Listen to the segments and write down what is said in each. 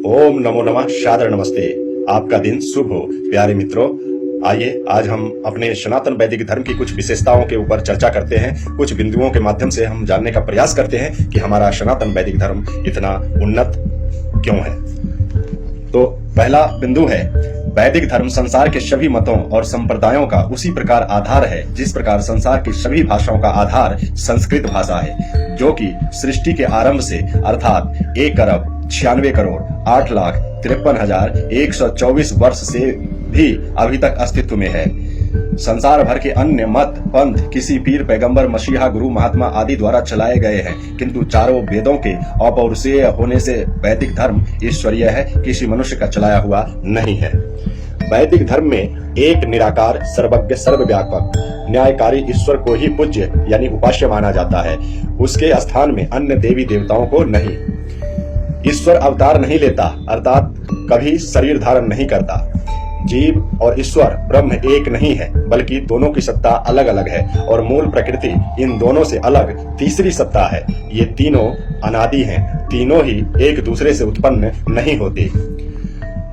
ओम नमो नमः। सादर नमस्ते। आपका दिन शुभ हो प्यारे मित्रों। आइए आज हम अपने सनातन वैदिक धर्म की कुछ विशेषताओं के ऊपर चर्चा करते हैं। कुछ बिंदुओं के माध्यम से हम जानने का प्रयास करते हैं कि हमारा सनातन वैदिक धर्म इतना उन्नत क्यों है। तो पहला बिंदु है, वैदिक धर्म संसार के सभी मतों और संप्रदायों का उसी प्रकार आधार है जिस प्रकार संसार की सभी भाषाओं का आधार संस्कृत भाषा है, जो कि सृष्टि के आरंभ से अर्थात 1,96,08,53,124 वर्ष से भी अभी तक अस्तित्व में है। संसार भर के अन्य मत पंथ किसी पीर, पैगंबर, मसीहा, गुरु, महात्मा आदि द्वारा चलाए गए हैं, किंतु चारों वेदों के अपौरुषेय होने से वैदिक धर्म ईश्वरीय है, किसी मनुष्य का चलाया हुआ नहीं है। वैदिक धर्म में एक निराकार, सर्वज्ञ, सर्वव्यापक, न्यायकारी ईश्वर को ही पूज्य यानी उपास्य माना जाता है। उसके स्थान में अन्य देवी देवताओं को नहीं। ईश्वर अवतार नहीं लेता, अर्थात कभी शरीर धारण नहीं करता। जीव और ईश्वर ब्रह्म एक नहीं है, बल्कि दोनों की सत्ता अलग अलग है और मूल प्रकृति इन दोनों से अलग तीसरी सत्ता है। ये तीनों अनादि हैं, तीनों ही एक दूसरे से उत्पन्न नहीं होते।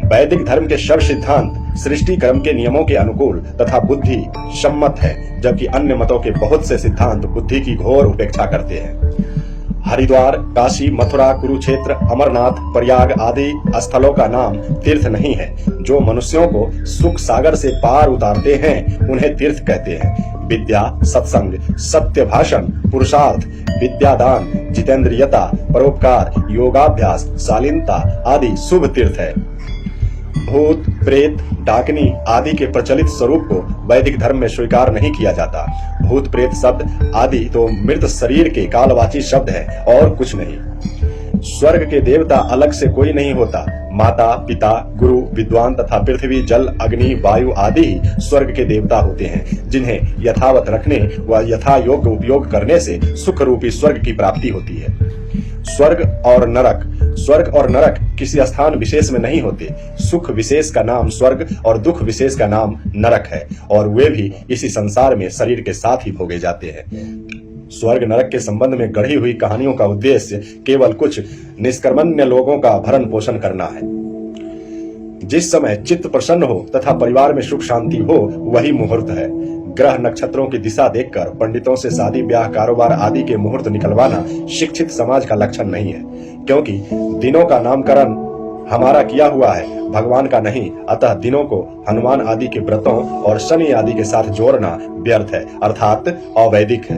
वैदिक धर्म के सब सिद्धांत सृष्टि क्रम के नियमों के अनुकूल तथा बुद्धि सम्मत है, जबकि अन्य मतों के बहुत से सिद्धांत बुद्धि की घोर उपेक्षा करते हैं। हरिद्वार, काशी, मथुरा, कुरुक्षेत्र, अमरनाथ, प्रयाग आदि स्थलों का नाम तीर्थ नहीं है। जो मनुष्यों को सुख सागर से पार उतारते हैं उन्हें तीर्थ कहते हैं। विद्या, सत्संग, सत्य भाषण, पुरुषार्थ, विद्यादान, जितेंद्रियता, परोपकार, योगाभ्यास, शालीनता आदि शुभ तीर्थ है। भूत, प्रेत, डाकनी आदि के प्रचलित स्वरूप को वैदिक धर्म में स्वीकार नहीं किया जाता। भूत प्रेत शब्द आदि तो मृत शरीर के कालवाची शब्द है और कुछ नहीं। स्वर्ग के देवता अलग से कोई नहीं होता। माता, पिता, गुरु, विद्वान तथा पृथ्वी, जल, अग्नि, वायु आदि ही स्वर्ग के देवता होते हैं, जिन्हें यथावत रखने व यथा योग्य उपयोग करने से सुख रूपी स्वर्ग की प्राप्ति होती है। स्वर्ग और नरक किसी स्थान विशेष में नहीं होते। सुख विशेष का नाम स्वर्ग और दुख विशेष का नाम नरक है, और वे भी इसी संसार में शरीर के साथ ही भोगे जाते हैं। स्वर्ग नरक के संबंध में गढ़ी हुई कहानियों का उद्देश्य केवल कुछ निष्कर्मण्य लोगों का भरण पोषण करना है। जिस समय चित्त प्रसन्न हो तथा परिवार में सुख शांति हो, वही मुहूर्त है। ग्रह नक्षत्रों की दिशा देखकर पंडितों से शादी, ब्याह, कारोबार आदि के मुहूर्त निकलवाना शिक्षित समाज का लक्षण नहीं है, क्योंकि दिनों का नामकरण हमारा किया हुआ है, भगवान का नहीं। अतः दिनों को हनुमान आदि के व्रतों और शनि आदि के साथ जोड़ना व्यर्थ है, अर्थात अवैदिक है।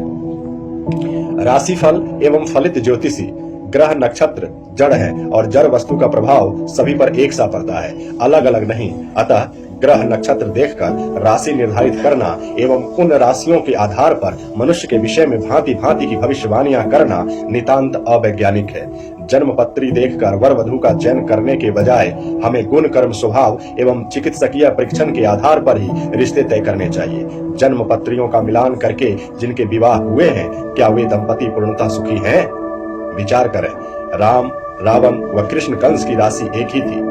राशिफल एवं फलित ज्योतिषी, ग्रह नक्षत्र जड़ है और जड़ वस्तु का प्रभाव सभी पर एक सा पड़ता है, अलग अलग नहीं। अतः ग्रह नक्षत्र देखकर राशि निर्धारित करना एवं उन राशियों के आधार पर मनुष्य के विषय में भांति भांति की भविष्यवाणियां करना नितांत अवैज्ञानिक है। जन्म पत्री देखकर वर वधू का चयन करने के बजाय हमें गुण, कर्म, स्वभाव एवं चिकित्सकीय परीक्षण के आधार पर ही रिश्ते तय करने चाहिए। जन्म पत्रियों का मिलान करके जिनके विवाह हुए हैं, क्या वे दंपति पूर्णतः सुखी हैं? विचार करें। राम, रावण व कृष्ण कंस की राशि एक ही थी।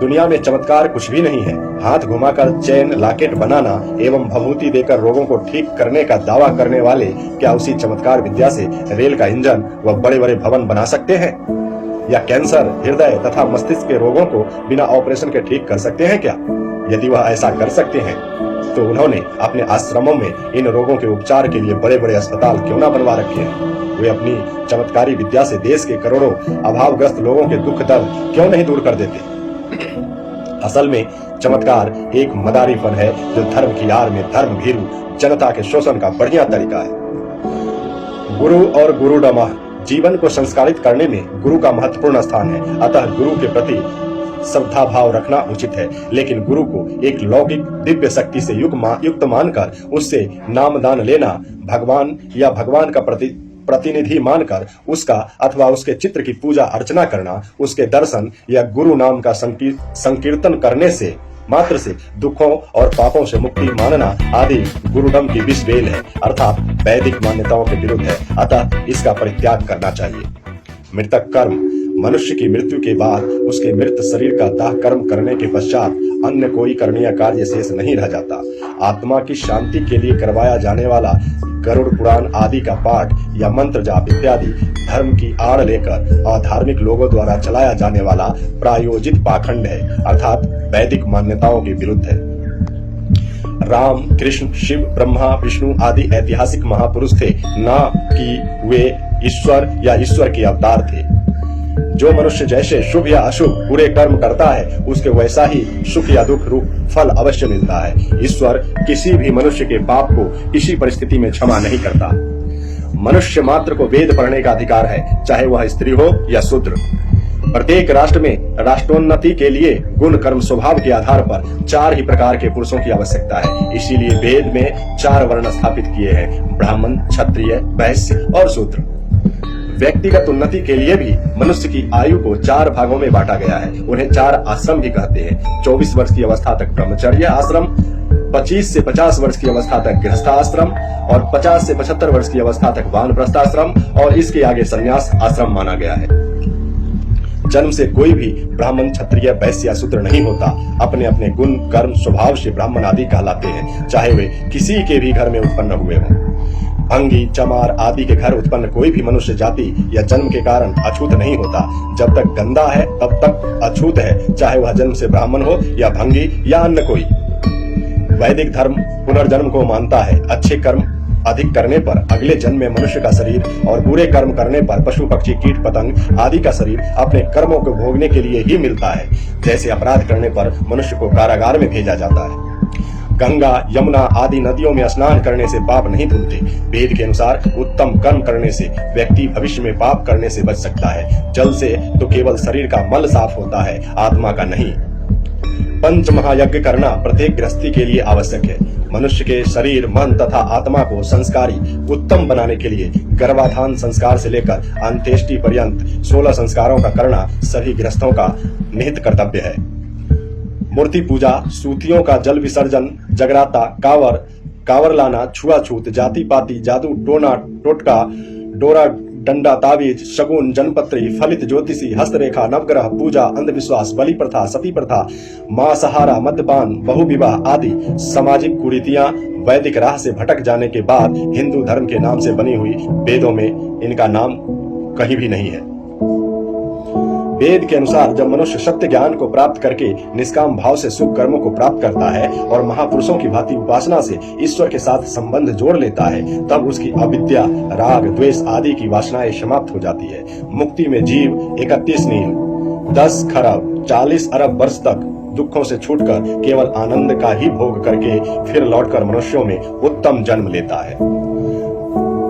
दुनिया में चमत्कार कुछ भी नहीं है। हाथ घुमाकर चैन, लॉकेट बनाना एवं भभूति देकर रोगों को ठीक करने का दावा करने वाले क्या उसी चमत्कार विद्या से रेल का इंजन व बड़े बड़े भवन बना सकते हैं? या कैंसर, हृदय तथा मस्तिष्क के रोगों को बिना ऑपरेशन के ठीक कर सकते हैं क्या? यदि वह ऐसा कर सकते हैं तो उन्होंने अपने आश्रमों में इन रोगों के उपचार के लिए बड़े बड़े अस्पताल क्यों न बनवा रखे हैं? वे अपनी चमत्कारी विद्या से देश के करोड़ों अभावग्रस्त लोगों के दुख दर्द क्यों नहीं दूर कर देते? असल में चमत्कार एक मदारीपन है, जो धर्म की आड़ में धर्म भीरू जनता के शोषण का बढ़िया तरीका है। गुरु और गुरुडमः, जीवन को संस्कारित करने में गुरु का महत्वपूर्ण स्थान है। अतः गुरु के प्रति श्रद्धा भाव रखना उचित है, लेकिन गुरु को एक लौकिक दिव्य शक्ति से युक्त मानकर उससे नामदान लेना, भगवान या भगवान का प्रतिनिधि मानकर उसका अथवा उसके चित्र की पूजा अर्चना करना, उसके दर्शन या गुरु नाम का संकीर्तन करने से मात्र से दुखों और पापों से मुक्ति मानना आदि गुरुडम की विष बेल है, अर्थात वैदिक मान्यताओं के विरुद्ध है। अतः इसका परित्याग करना चाहिए। मृतक कर्म, मनुष्य की मृत्यु के बाद उसके मृत शरीर का दाह कर्म करने के पश्चात अन्य कोई करणीय कार्य शेष नहीं रह जाता। आत्मा की शांति के लिए करवाया जाने वाला गरुड़ पुराण आदि का पाठ या मंत्र जाप इत्यादि धर्म की आड़ लेकर अधार्मिक लोगों द्वारा चलाया जाने वाला प्रायोजित पाखंड है, अर्थात वैदिक मान्यताओं के विरुद्ध है। राम, कृष्ण, शिव, ब्रह्मा, विष्णु आदि ऐतिहासिक महापुरुष थे, ना कि वे ईश्वर या ईश्वर के अवतार थे। जो मनुष्य जैसे शुभ या अशुभ बुरे कर्म करता है, उसके वैसा ही सुख या दुख रूप फल अवश्य मिलता है। ईश्वर किसी भी मनुष्य के पाप को किसी परिस्थिति में क्षमा नहीं करता। मनुष्य मात्र को वेद पढ़ने का अधिकार है, चाहे वह स्त्री हो या शूद्र। प्रत्येक राष्ट्र में राष्ट्रोन्नति के लिए गुण कर्म स्वभाव के आधार पर 4 ही प्रकार के पुरुषों की आवश्यकता है। इसीलिए वेद में 4 वर्ण स्थापित किए हैं, ब्राह्मण, क्षत्रिय, वैश्य और शूद्र। व्यक्तिगत उन्नति के लिए भी मनुष्य की आयु को 4 भागों में बांटा गया है। उन्हें 4 आश्रम भी कहते हैं। 24 वर्ष की अवस्था तक ब्रह्मचर्य आश्रम, 25 से 50 वर्ष की अवस्था तक गृहस्थाश्रम और 50 से 75 वर्ष की अवस्था तक वानप्रस्थाश्रम और इसके आगे संन्यास आश्रम माना गया है। जन्म से कोई भी ब्राह्मण, क्षत्रिय, वैश्य या शूद्र नहीं होता। अपने अपने गुण कर्म स्वभाव से ब्राह्मण आदि कहलाते हैं, चाहे वे किसी के भी घर में उत्पन्न हुए हों। भंगी, चमार आदि के घर उत्पन्न कोई भी मनुष्य जाति या जन्म के कारण अछूत नहीं होता। जब तक गंदा है तब तक अछूत है, चाहे वह जन्म से ब्राह्मण हो या भंगी या अन्य कोई। वैदिक धर्म पुनर्जन्म को मानता है। अच्छे कर्म अधिक करने पर अगले जन्म में मनुष्य का शरीर और बुरे कर्म करने पर पशु, पक्षी, कीट, पतंग आदि का शरीर अपने कर्मों को भोगने के लिए ही मिलता है। जैसे अपराध करने पर मनुष्य को कारागार में भेजा जाता है। गंगा, यमुना आदि नदियों में स्नान करने से पाप नहीं धुलते। वेद के अनुसार उत्तम कर्म करने से व्यक्ति भविष्य में पाप करने से बच सकता है। जल से तो केवल शरीर का मल साफ होता है, आत्मा का नहीं। पंच महायज्ञ करना प्रत्येक गृहस्थी के लिए आवश्यक है। मनुष्य के शरीर, मन तथा आत्मा को संस्कारी उत्तम बनाने के लिए गर्भाधान संस्कार से लेकर अंत्येष्टि पर्यंत 16 संस्कारों का करना सभी गृहस्थों का निहित कर्तव्य है। मूर्ति पूजा, सूतियों का जल विसर्जन, जगराता, कावर लाना, छुआछूत, जाति पाति, जादू टोना टोटका, डोरा डंडा, ताबीज, शगुन, जनपत्री, फलित ज्योतिषी, हस्तरेखा, नवग्रह पूजा, अंधविश्वास, बलि प्रथा, सती प्रथा, मांसाहारा, मद्यपान, बहुविवाह आदि सामाजिक कुरीतियां वैदिक राह से भटक जाने के बाद हिंदू धर्म के नाम से बनी हुई वेदों में इनका नाम कहीं भी नहीं है। वेद के अनुसार जब मनुष्य सत्य ज्ञान को प्राप्त करके निष्काम भाव से शुभ कर्मों को प्राप्त करता है और महापुरुषों की भांति उपासना से ईश्वर के साथ संबंध जोड़ लेता है, तब उसकी अविद्या, राग, द्वेष आदि की वासनाएं समाप्त हो जाती है। मुक्ति में जीव 31 नील, 10 खरब, 40 अरब वर्ष तक दुखों से छूटकर केवल आनंद का ही भोग करके फिर लौटकर मनुष्यों में उत्तम जन्म लेता है।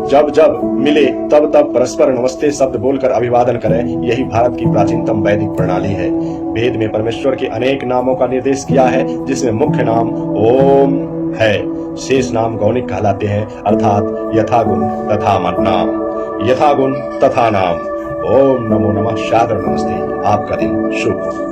जब जब मिले तब तब परस्पर नमस्ते शब्द बोलकर अभिवादन करें, यही भारत की प्राचीनतम वैदिक प्रणाली है। वेद में परमेश्वर के अनेक नामों का निर्देश किया है, जिसमें मुख्य नाम ओम है। शेष नाम गौणिक कहलाते हैं, अर्थात यथागुण तथा नाम, यथागुण तथा नाम। ओम नमो नमः, सादर नमस्ते। आपका दिन शुभ हो।